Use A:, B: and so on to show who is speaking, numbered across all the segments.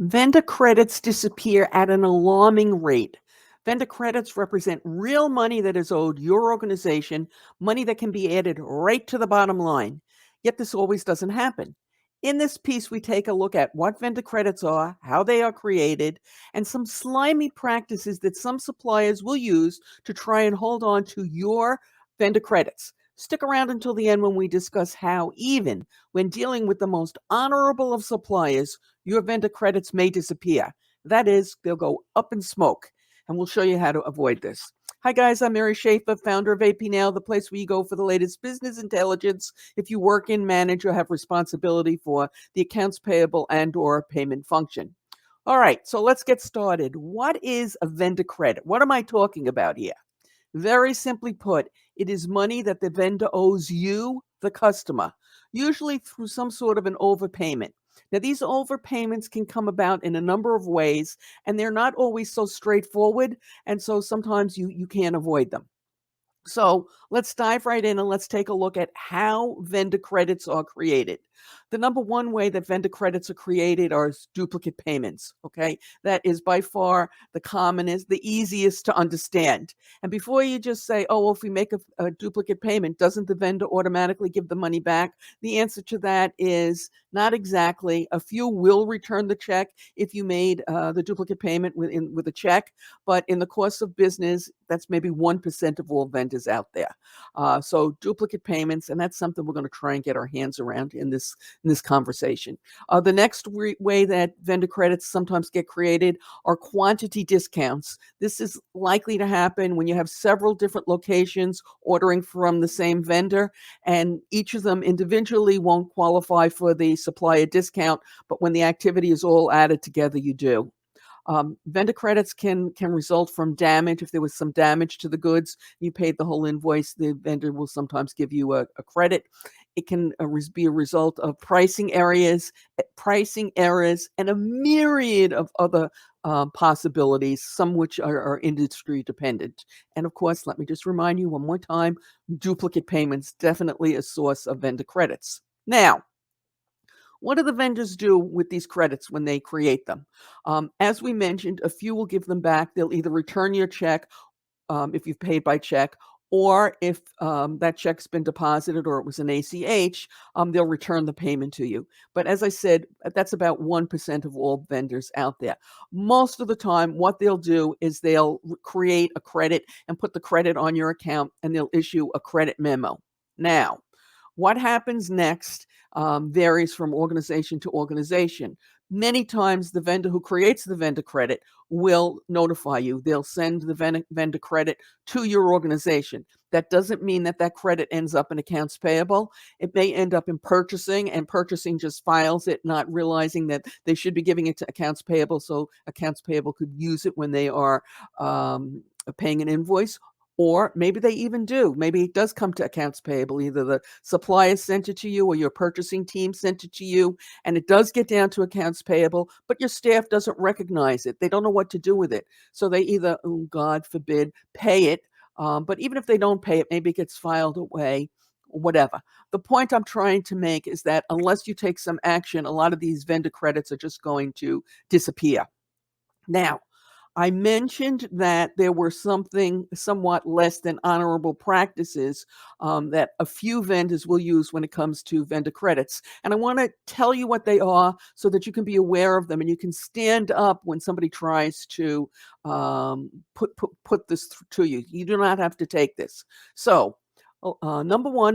A: Vendor credits disappear at an alarming rate. Vendor credits represent real money that is owed your organization, money that can be added right to the bottom line. Yet this always doesn't happen. In this piece, we take a look at what vendor credits are, how they are created, and some slimy practices that some suppliers will use to try and hold on to your vendor credits. Stick around until the end when we discuss how, even when dealing with the most honorable of suppliers, your vendor credits may disappear. That is, they'll go up in smoke. And we'll show you how to avoid this. Hi, guys. I'm Mary Schaefer, founder of AP Now, the place where you go for the latest business intelligence if you work in, manage, or have responsibility for the accounts payable and/or payment function. All right, so let's get started. What is a vendor credit? What am I talking about here? Very simply put, it is money that the vendor owes you, the customer, usually through some sort of an overpayment. Now, these overpayments can come about in a number of ways, and they're not always so straightforward, and so sometimes you can't avoid them. So let's dive right in and let's take a look at how vendor credits are created. The number one way that vendor credits are created are duplicate payments. Okay, that is by far the commonest, the easiest to understand. And before you just say, oh, well, if we make a duplicate payment, doesn't the vendor automatically give the money back? The answer to that is not exactly. A few will return the check if you made the duplicate payment with a check, but in the course of business, that's maybe 1% of all vendors out there. So duplicate payments, and that's something we're going to try and get our hands around in this conversation. The next way that vendor credits sometimes get created are quantity discounts. This is likely to happen when you have several different locations ordering from the same vendor, and each of them individually won't qualify for the supplier discount, but when the activity is all added together, you do. Vendor credits can result from damage. If there was some damage to the goods, you paid the whole invoice, the vendor will sometimes give you a credit. It can be a result of pricing errors, and a myriad of other possibilities, some which are industry dependent. And of course, let me just remind you one more time, duplicate payments, definitely a source of vendor credits. Now, what do the vendors do with these credits when they create them? As we mentioned, a few will give them back. They'll either return your check if you've paid by check, or if that check's been deposited or it was an ACH, they'll return the payment to you. But as I said, that's about 1% of all vendors out there. Most of the time, what they'll do is they'll create a credit and put the credit on your account, and they'll issue a credit memo. Now, what happens next varies from organization to organization. Many times, the vendor who creates the vendor credit will notify you. They'll send the vendor credit to your organization. That doesn't mean that that credit ends up in accounts payable. It may end up in purchasing, and purchasing just files it, not realizing that they should be giving it to accounts payable, so accounts payable could use it when they are paying an invoice. Or maybe they even do. Maybe it does come to accounts payable. Either the supplier sent it to you or your purchasing team sent it to you, and it does get down to accounts payable, but your staff doesn't recognize it. They don't know what to do with it. So they either, oh, God forbid, pay it. But even if they don't pay it, maybe it gets filed away, whatever. The point I'm trying to make is that unless you take some action, a lot of these vendor credits are just going to disappear. Now, I mentioned that there were somewhat less than honorable practices that a few vendors will use when it comes to vendor credits. And I want to tell you what they are so that you can be aware of them and you can stand up when somebody tries to put this to you. You do not have to take this. So,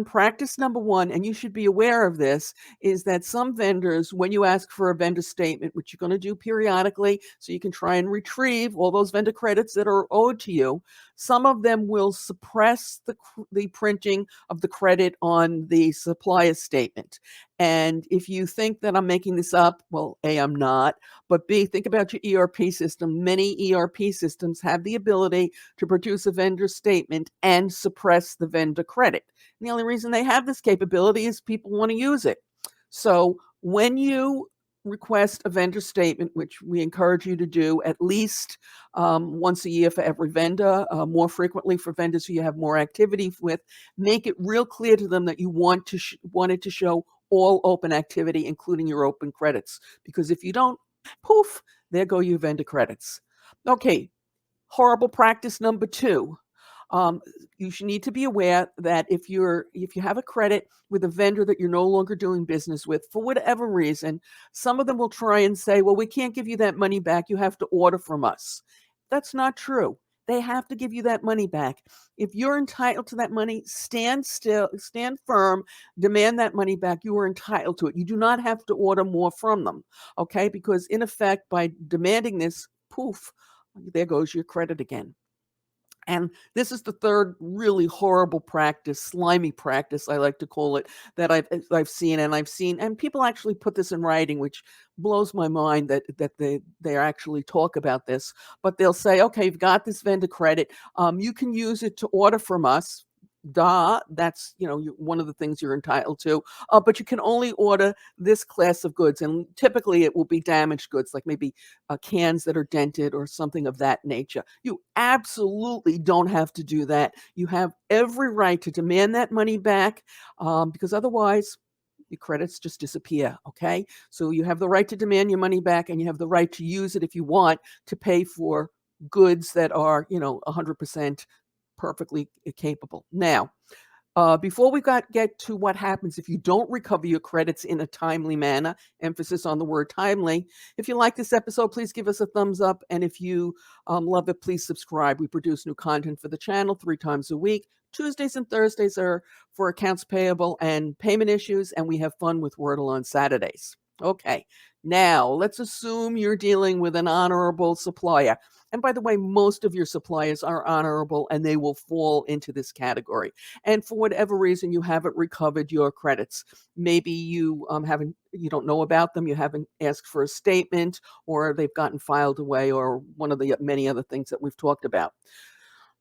A: practice number one, and you should be aware of this, is that some vendors, when you ask for a vendor statement, which you're going to do periodically, so you can try and retrieve all those vendor credits that are owed to you, some of them will suppress the printing of the credit on the supplier statement. And if you think that I'm making this up, well, A, I'm not, but B, think about your ERP system. Many ERP systems have the ability to produce a vendor statement and suppress the vendor credit. And the only reason they have this capability is people want to use it. So when you request a vendor statement, which we encourage you to do at least once a year for every vendor, more frequently for vendors who you have more activity with, make it real clear to them that you want it to show all open activity, including your open credits. Because if you don't Poof, there go your vendor credits. Okay, horrible practice number 2. Um, you should need to be aware that if you have a credit with a vendor that you're no longer doing business with for whatever reason, some of them will try and say, "Well, we can't give you that money back. You have to order from us." That's not true. They have to give you that money back. If you're entitled to that money, stand still, stand firm, demand that money back. You are entitled to it. You do not have to order more from them, okay? Because in effect, by demanding this, poof, there goes your credit again. And this is the third really horrible practice, slimy practice, I like to call it, that I've seen, and people actually put this in writing, which blows my mind that they actually talk about this. But they'll say, okay, you've got this vendor credit, you can use it to order from us. Duh, that's one of the things you're entitled to. But you can only order this class of goods, and typically it will be damaged goods, like maybe cans that are dented or something of that nature. You absolutely don't have to do that. You have every right to demand that money back, because otherwise your credits just disappear. Okay. So you have the right to demand your money back, and you have the right to use it if you want to pay for goods that are, 100% perfectly capable. Now, before we get to what happens if you don't recover your credits in a timely manner, emphasis on the word timely. If you like this episode, please give us a thumbs up. And if you love it, please subscribe. We produce new content for the channel 3 times a week. Tuesdays and Thursdays are for accounts payable and payment issues, and we have fun with Wordle on Saturdays. Okay, now let's assume you're dealing with an honorable supplier. And by the way, most of your suppliers are honorable and they will fall into this category. And for whatever reason, you haven't recovered your credits. Maybe you don't know about them, you haven't asked for a statement, or they've gotten filed away, or one of the many other things that we've talked about.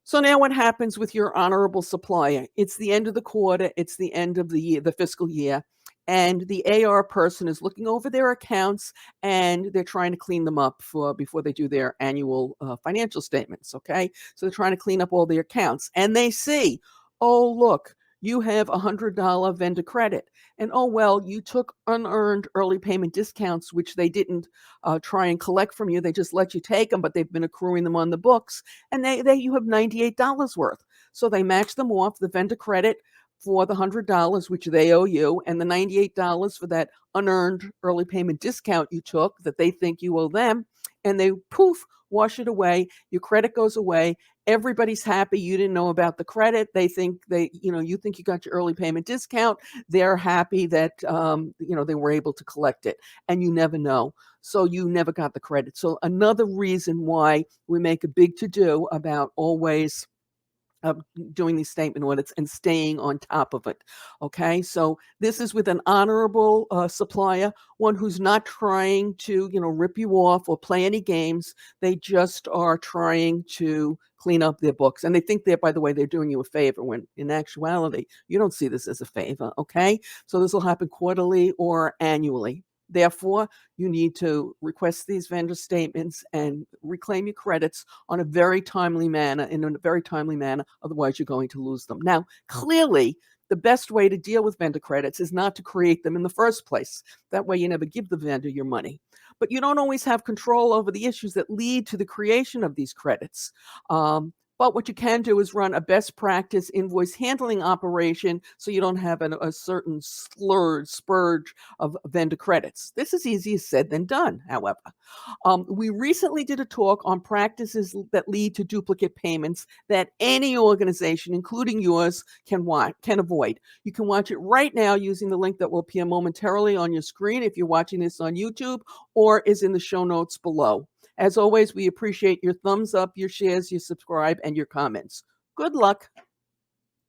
A: So now what happens with your honorable supplier? It's the end of the quarter, it's the end of the year, the fiscal year, and the AR person is looking over their accounts, and they're trying to clean them up before they do their annual financial statements, okay? So they're trying to clean up all their accounts, and they see, "Oh, look, you have a $100 vendor credit. And oh, well, you took unearned early payment discounts, which they didn't try and collect from you. They just let you take them, but they've been accruing them on the books, and you have $98 worth." So they match them off, the vendor credit for the $100 which they owe you, and the $98 for that unearned early payment discount you took that they think you owe them, and they poof wash it away. Your credit goes away. Everybody's happy. You didn't know about the credit. They think you think you got your early payment discount. They're happy that they were able to collect it, and you never know. So you never got the credit. So another reason why we make a big to-do about always doing these statement audits and staying on top of it. Okay, so this is with an honorable supplier, one who's not trying to rip you off or play any games. They just are trying to clean up their books, and they think by the way, they're doing you a favor, when in actuality you don't see this as a favor. Okay, so this will happen quarterly or annually. Therefore, you need to request these vendor statements and reclaim your credits in a very timely manner. Otherwise, you're going to lose them. Now, clearly, the best way to deal with vendor credits is not to create them in the first place. That way, you never give the vendor your money. But you don't always have control over the issues that lead to the creation of these credits. But what you can do is run a best practice invoice handling operation so you don't have a certain spurge of vendor credits. This is easier said than done, however. We recently did a talk on practices that lead to duplicate payments that any organization, including yours, can avoid. You can watch it right now using the link that will appear momentarily on your screen if you're watching this on YouTube, or is in the show notes below. As always, we appreciate your thumbs up, your shares, your subscribe, and your comments. Good luck.